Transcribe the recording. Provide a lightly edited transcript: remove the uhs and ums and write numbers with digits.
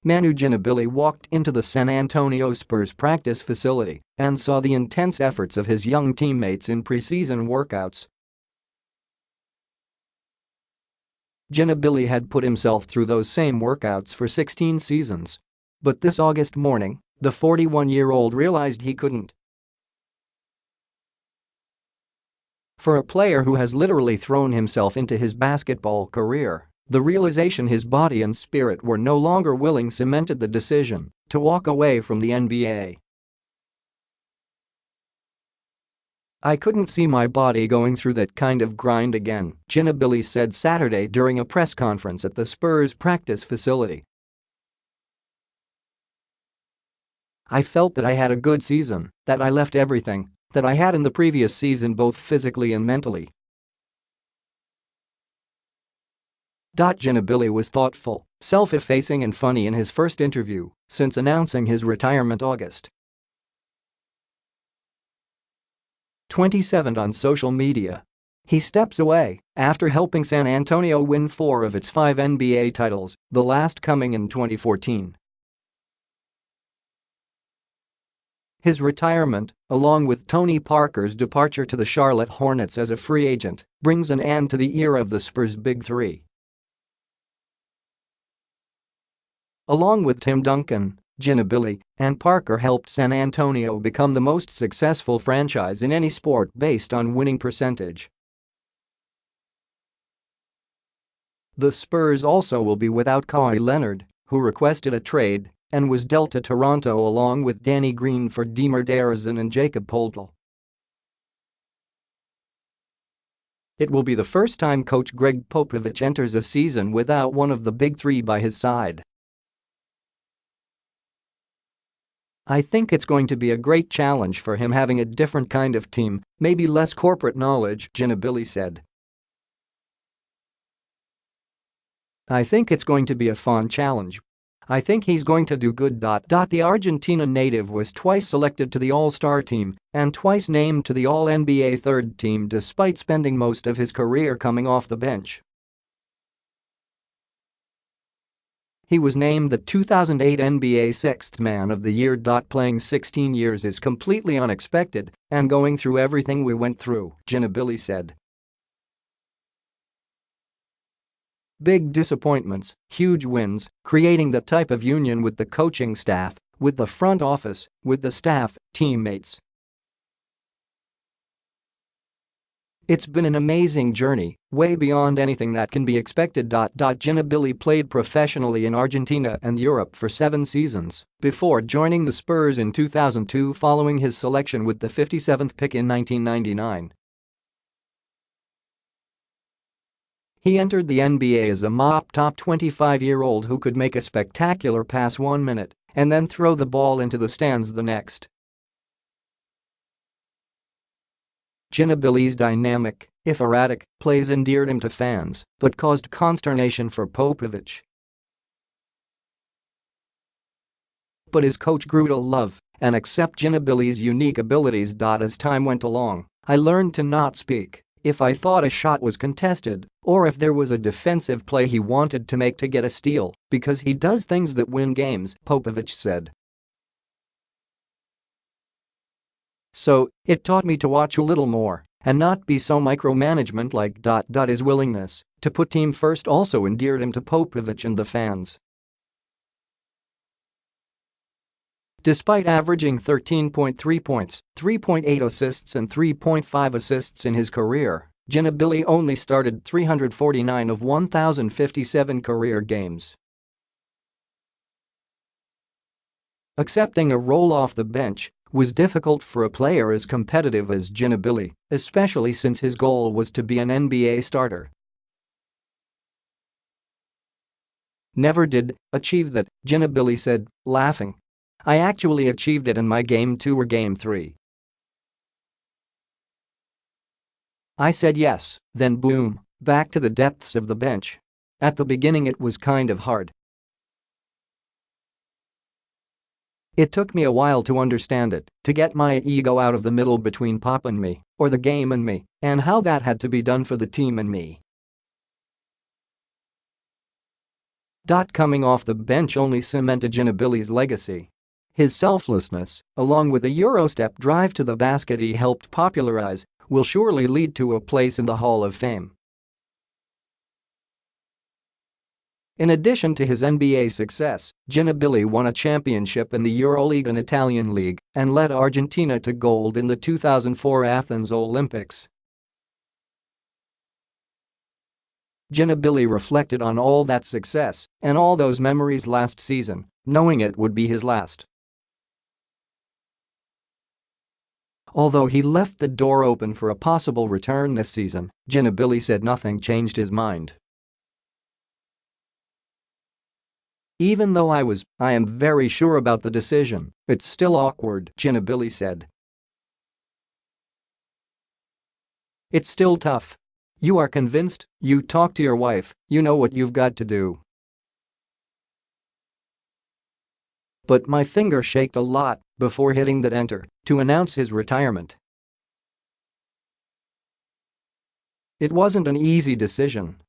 Manu Ginobili walked into the San Antonio Spurs practice facility and saw the intense efforts of his young teammates in preseason workouts. Ginobili had put himself through those same workouts for 16 seasons. But this August morning, the 41-year-old realized he couldn't. For a player who has literally thrown himself into his basketball career, the realization his body and spirit were no longer willing cemented the decision to walk away from the NBA. "I couldn't see my body going through that kind of grind again," Ginobili said Saturday during a press conference at the Spurs practice facility. "I felt that I had a good season, that I left everything that I had in the previous season both physically and mentally." Ginobili was thoughtful, self-effacing and funny in his first interview since announcing his retirement August 27 on social media. He steps away after helping San Antonio win 4 of its 5 NBA titles, the last coming in 2014. His retirement, along with Tony Parker's departure to the Charlotte Hornets as a free agent, brings an end to the era of the Spurs Big Three. Along with Tim Duncan, Ginobili and Parker helped San Antonio become the most successful franchise in any sport based on winning percentage. The Spurs also will be without Kawhi Leonard, who requested a trade and was dealt to Toronto along with Danny Green for DeMar DeRozan and Jakob Poeltl. It will be the first time coach Greg Popovich enters a season without one of the Big Three by his side. "I think it's going to be a great challenge for him having a different kind of team, maybe less corporate knowledge," Ginobili said. "I think it's going to be a fun challenge. I think he's going to do good." The Argentina native was twice selected to the All-Star team and twice named to the All-NBA third team despite spending most of his career coming off the bench. He was named the 2008 NBA Sixth Man of the Year. "Playing 16 years is completely unexpected and going through everything we went through," Ginobili said. "Big disappointments, huge wins, creating the type of union with the coaching staff, with the front office, with the staff, teammates. It's been an amazing journey, way beyond anything that can be expected." Ginobili played professionally in Argentina and Europe for 7 seasons before joining the Spurs in 2002 following his selection with the 57th pick in 1999. He entered the NBA as a top 25-year-old who could make a spectacular pass 1 minute and then throw the ball into the stands the next. Ginobili's dynamic, if erratic, plays endeared him to fans but caused consternation for Popovich. But his coach grew to love and accept Ginobili's unique abilities. As time went along, "I learned to not speak if I thought a shot was contested or if there was a defensive play he wanted to make to get a steal because he does things that win games," Popovich said. "So, it taught me to watch a little more and not be so micromanagement like. His willingness to put team first also endeared him to Popovich and the fans." Despite averaging 13.3 points, 3.8 assists and 3.5 assists in his career, Ginobili only started 349 of 1,057 career games. Accepting a role off the bench was difficult for a player as competitive as Ginobili, especially since his goal was to be an NBA starter. "Never did achieve that," Ginobili said, laughing. "I actually achieved it in my Game 2 or Game 3. I said yes, then boom, back to the depths of the bench. At the beginning it was kind of hard. It took me a while to understand it, to get my ego out of the middle between Pop and me, or the game and me, and how that had to be done for the team and me." Coming off the bench only cemented Ginobili's legacy. His selflessness, along with the Eurostep drive to the basket he helped popularize, will surely lead to a place in the Hall of Fame. In addition to his NBA success, Ginobili won a championship in the EuroLeague and Italian League and led Argentina to gold in the 2004 Athens Olympics. Ginobili reflected on all that success and all those memories last season, knowing it would be his last. Although he left the door open for a possible return this season, Ginobili said nothing changed his mind. "Even though I am very sure about the decision, it's still awkward," Ginobili said. "It's still tough. You are convinced, you talk to your wife, you know what you've got to do. But my finger shaked a lot before hitting that enter to announce his retirement. It wasn't an easy decision,